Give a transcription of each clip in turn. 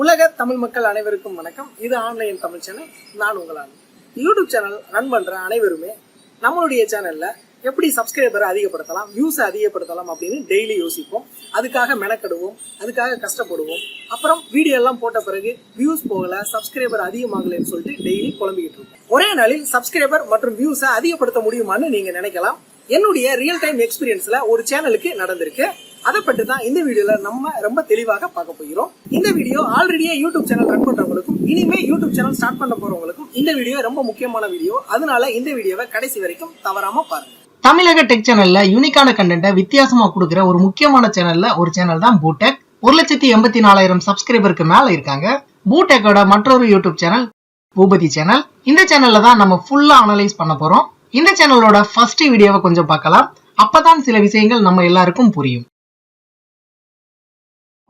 உலக தமிழ் மக்கள் அனைவருக்கும் வணக்கம். இது ஆன்லைன் தமிழ் சேனல். நான் உங்களால் யூடியூப் சேனல் ரன் பண்ற அனைவருமே நம்மளுடைய சேனல்ல எப்படி சப்ஸ்கிரைபரை அதிகப்படுத்தலாம், வியூஸை அதிகப்படுத்தலாம் அப்படின்னு டெய்லி யோசிப்போம். அதுக்காக மெனக்கெடுவோம், அதுக்காக கஷ்டப்படுவோம். அப்புறம் வீடியோ எல்லாம் போட்ட பிறகு வியூஸ் போகல, சப்ஸ்கிரைபர் அதிகமாகலன்னு சொல்லிட்டு டெய்லி குழம்பிக்கிட்டு இருக்கோம். ஒரே நாளில் சப்ஸ்கிரைபர் மற்றும் வியூஸை அதிகப்படுத்த முடியுமான்னு நீங்க நினைக்கலாம். என்னுடைய ரியல் டைம் எக்ஸ்பீரியன்ஸ்ல ஒரு சேனலுக்கு நடந்திருக்கு. அதை பற்றி தான் இந்த வீடியோல நம்ம ரொம்ப தெளிவாக பார்க்க போகிறோம். இந்த வீடியோ ஆல்ரெடியே யூடியூப் சேனல் ரன் பண்றவங்களுக்கும் இனிமே யூடியூப் சேனல் ஸ்டார்ட் பண்ண போறவங்களுக்கும் இந்த வீடியோ ரொம்ப முக்கியமான வீடியோ. அதனால இந்த வீடியோவை கடைசி வரைக்கும் தவறாம பாருங்க. தமிழக டெக் சேனல்ல யூனிக்கான கண்டென்ட்டை வித்தியாசமா கொடுக்குற ஒரு முக்கியமான சேனல்ல ஒரு சேனல் தான் பூடெக். 1,84,000 சப்ஸ்கிரைபருக்கு மேல இருக்காங்க. பூடெக்கோட மற்றொரு யூடியூப் சேனல் பூபதி சேனல். இந்த சேனல்ல தான் நம்ம ஃபுல்லா அனலைஸ் பண்ண போறோம். இந்த சேனலோட ஃபர்ஸ்ட் வீடியோவை கொஞ்சம் பார்க்கலாம். அப்பதான் சில விஷயங்கள் நம்ம எல்லாருக்கும் புரியும்.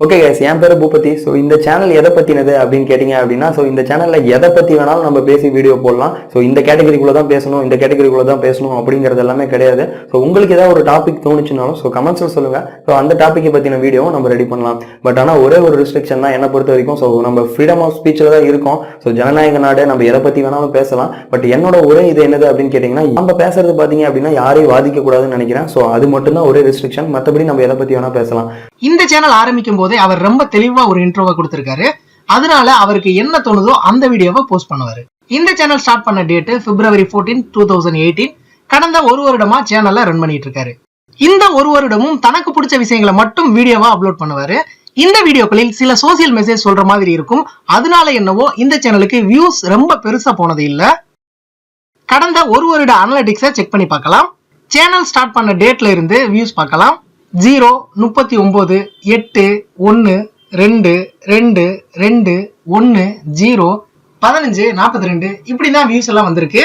ஓகே கைஸ், என் பேர் பூபதி. ஸோ இந்த சேனல் எதை பற்றினது அப்படின்னு கேட்டிங்க அப்படின்னா, ஸோ இந்த சேனலில் எதை பற்றி வேணாலும் நம்ம பேசி வீடியோ போடலாம். ஸோ இந்த கேட்டகரிக்குள்ளே தான் பேசணும், இந்த கேட்டகரிக்குள்ளே தான் பேசணும் அப்படிங்கிறது எல்லாமே கிடையாது. ஸோ உங்களுக்கு ஏதாவது ஒரு டாபிக் தோணுச்சுனாலும் ஸோ கமெண்ட்ஸில் சொல்லுங்கள். ஸோ அந்த டாப்பிக்கை பற்றின வீடியோவும் நம்ம ரெடி பண்ணலாம். பட் ஆனால் ஒரே ஒரு ரெஸ்ட்ரிக்ஷன் தான் என்னை பொறுத்த வரைக்கும். ஸோ நம்ம ஃப்ரீடம் ஆஃப் ஸ்பீச்சில் தான் இருக்கோம். ஸோ ஜனநாயக நாடு, நம்ம எதை பற்றி வேணாலும் பேசலாம். பட் என்னோட ஒரே இது என்னது அப்படின்னு கேட்டிங்கன்னா, நம்ம பேசுறது பார்த்தீங்க அப்படின்னா யாரையும் பாதிக்கக்கூடாதுன்னு நினைக்கிறேன். ஸோ அது மட்டும்தான் ஒரே ரெஸ்ட்ரிக்ஷன். மற்றபடி நம்ம எதை பற்றி வேணால் பேசலாம். இந்த சேனல் ஆரம்பிக்கும் போதே அவர் ரொம்ப தெளிவா ஒரு இன்ட்ரோவை கொடுத்திருக்காரு. அதனால அவருக்கு என்ன தோணுதோ அந்த வீடியோவை போஸ்ட் பண்ணுவாரு. இந்த சேனல் ஸ்டார்ட் பண்ண டேட் February 14, 2018. கடந்த ஒரு வருடமா சேனல்ல ரன் பண்ணிட்டு இருக்காரு. இந்த ஒரு வருடமும் தனக்கு பிடிச்ச விஷயங்களை மட்டும் வீடியோவா அப்லோட் பண்ணுவாரு. இந்த வீடியோக்களில் சில சோசியல் மெசேஜ் சொல்ற மாதிரி இருக்கும். அதனால என்னவோ இந்த சேனலுக்கு வியூஸ் ரொம்ப பெருசா போனது இல்ல. கடந்த ஒரு வருட அனலிட்டிக்ஸை செக் பண்ணி பார்க்கலாம். சேனல் ஸ்டார்ட் பண்ண டேட்ல இருந்து வியூஸ் பார்க்கலாம். 0, 39, 8, 1, 2, 2, 2, 1, 0, 15, 42 இப்படிதான் வியூஸ் எல்லாம் வந்திருக்கு.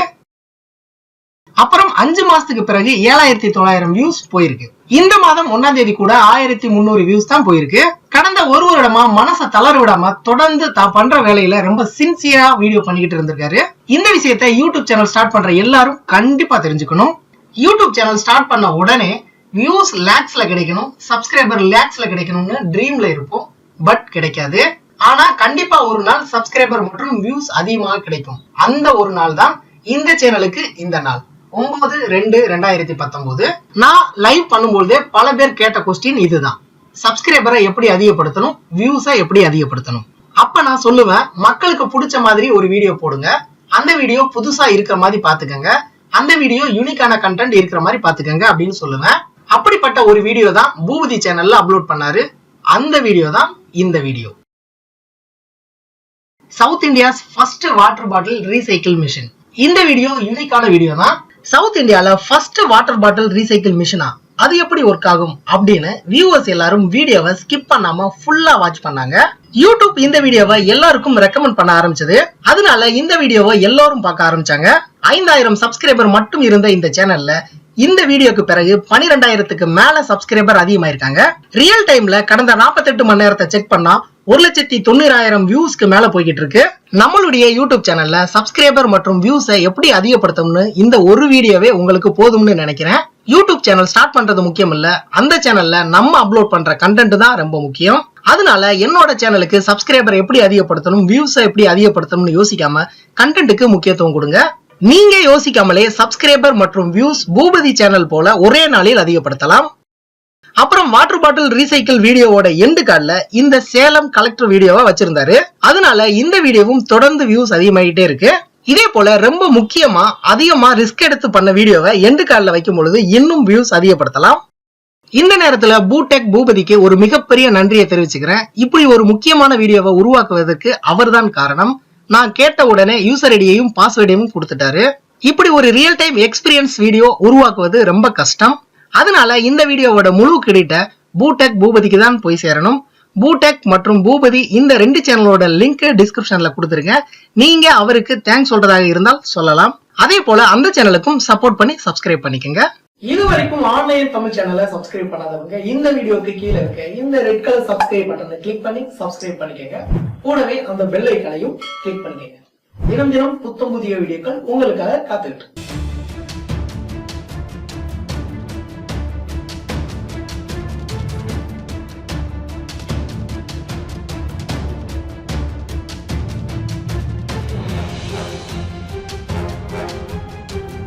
அப்புறம் 5 மாசத்துக்கு பிறகு 7,900 வியூஸ் போயிருக்கு. இந்த மாதம் 1ஆம் தேதி கூட 1,300 வியூஸ் தான் போயிருக்கு. கடந்த ஒரு வருடமா மனசை தளர விடாம தொடர்ந்து தான் பண்ற வேலையில ரொம்ப சின்சியரா வீடியோ பண்ணிக்கிட்டு இருந்திருக்காரு. இந்த விஷயத்தை யூடியூப் சேனல் ஸ்டார்ட் பண்ற எல்லாரும் கண்டிப்பா தெரிஞ்சுக்கணும். யூடியூப் சேனல் ஸ்டார்ட் பண்ண உடனே வியூஸ் லேக்ஸ்ல கிடைக்கணும், சப்ஸ்கிரைபர் லேக்ஸ்ல கிடைக்கணும்னு ட்ரீம்ல இருப்போம். பட் கிடைக்காது. ஆனா கண்டிப்பா ஒரு நாள் சப்ஸ்கிரைபர் மற்றும் வியூஸ் அதிகமாக கிடைக்கும். அந்த ஒரு நாள் தான் இந்த சேனலுக்கு இந்த நாள் 9/2/2019. நான் லைவ் பண்ணும்போது பல பேர் கேட்ட கொஸ்டின் இதுதான். சப்ஸ்கிரைபரை எப்படி அதிகப்படுத்தணும், வியூஸை எப்படி அதிகப்படுத்தணும். அப்ப நான் சொல்லுவேன், மக்களுக்கு பிடிச்ச மாதிரி ஒரு வீடியோ போடுங்க. அந்த வீடியோ புதுசா இருக்கிற மாதிரி பாத்துக்கங்க. அந்த வீடியோ யூனிக்கான கண்டென்ட் இருக்கிற மாதிரி பாத்துக்கங்க அப்படின்னு சொல்லுவேன். அப்படிப்பட்ட ஒரு வீடியோ தான் பூபதி சேனல்ல அப்லோட் பண்ணாரு. அந்த வீடியோ தான் இந்த video. South India's first water bottle recycle machine. இந்த வீடியோ யூனிக்கான வீடியோ தான். சவுத் இந்தியால ஃபர்ஸ்ட் வாட்டர் பாட்டில் ரீசைக்கிள் மிஷினா, அது எப்படி ஒர்க் ஆகும் அப்படின்னு வியூவர்ஸ் எல்லாரும் வீடியோவை ஸ்கிப் பண்ணாம ஃபுல்லா வாட்ச் பண்ணாங்க. யூடியூப் இந்த வீடியோவை எல்லாருக்கும் ரெக்கமெண்ட் பண்ண ஆரம்பிச்சது. அதனால இந்த வீடியோவை எல்லாரும் பார்க்க ஆரம்பிச்சாங்க. 5,000 சப்ஸ்கிரைபர் மட்டும் இருந்த இந்த சேனல்ல இந்த வீடியோக்கு பிறகு 12,000க்கு மேல சப்ஸ்கிரைபர் அதிகமாயிருக்காங்க. ரியல் டைம்ல கடந்த 48 மணி நேரத்தை செக் பண்ணா 1,90,000 வியூஸ்க்கு மேல போய்கிட்டு இருக்கு. நம்மளுடைய யூடியூப் சேனல்ல சப்ஸ்கிரைபர் மற்றும் வியூஸை எப்படி அதிகப்படுத்தணும்னு இந்த ஒரு வீடியோவே உங்களுக்கு போதும்னு நினைக்கிறேன். யூடியூப் சேனல் ஸ்டார்ட் பண்றது முக்கியம் இல்ல, அந்த சேனல்ல நம்ம அப்லோட் பண்ற கண்டென்ட் தான் ரொம்ப முக்கியம். அதனால என்னோட சேனலுக்கு சப்ஸ்கிரைபர் எப்படி அதிகப்படுத்தணும், வியூஸை எப்படி அதிகப்படுத்தணும்னு யோசிக்காம கண்டென்ட்டுக்கு முக்கியத்துவம் கொடுங்க. நீங்க யோசிக்காமலே சப்ஸ்கிரைபர் மற்றும் வியூஸ் பூபதி சேனல் போல ஒரே நாளில் அதிகப்படுத்தலாம். அப்புறம் வாட்டர் பாட்டில் ரீசைக்கிள் வீடியோவோட எண்டு கார்டுல இந்த சேலம் கலெக்டர் வீடியோவை வச்சிருந்தாரு. அதனால இந்த வீடியோவும் தொடர்ந்து வியூஸ் அதிகமாகிட்டே இருக்கு. இதே போல ரொம்ப முக்கியமா அதிகமா ரிஸ்க் எடுத்து பண்ண வீடியோவை எண்டு கார்டுல வைக்கும் பொழுது இன்னும் வியூஸ் அதிகப்படுத்தலாம். இந்த நேரத்துல பூடெக் பூபதிக்கு ஒரு மிகப்பெரிய நன்றியை தெரிவிச்சுக்கிறேன். இப்படி ஒரு முக்கியமான வீடியோவை உருவாக்குவதற்கு அவர்தான் காரணம். நான் கேட்ட உடனே யூசர் ஐடியையும் பாஸ்வேர்டையும் கொடுத்துட்டாரு. இப்படி ஒரு ரியல் டைம் எக்ஸ்பீரியன்ஸ் வீடியோ உருவாக்குவது ரொம்ப கஷ்டம். அதனால இந்த வீடியோவோட முழு கிரெடிட்டை பூடெக் பூபதிக்கு தான் போய் சேரணும். பூடெக் மற்றும் பூபதி இந்த 2 சேனலோட லிங்க் டிஸ்கிரிப்ஷன்ல கொடுத்துருங்க. நீங்க அவருக்கு தேங்க்ஸ் சொல்றதாக இருந்தால் சொல்லலாம். அதே போல அந்த சேனலுக்கும் சப்போர்ட் பண்ணி சப்ஸ்கிரைப் பண்ணிக்கங்க. இது வரைக்கும் ஆன்லைன் தமிழ் சேனலை சப்ஸ்கிரைப் பண்ணாதவங்க இந்த வீடியோக்கு கீழே இருக்க இந்த ரெட் கலர் சப்ஸ்கிரைப் பட்டனை கிளிக் பண்ணி சப்ஸ்கிரைப் பண்ணிக்கங்க. கூடவே அந்த பெல் ஐகானையும் கிளிக் பண்ணிக்கங்க. தினம் தினம் புத்தம் புதிய வீடியோக்கள் உங்களுக்காக காத்துக்கிட்டு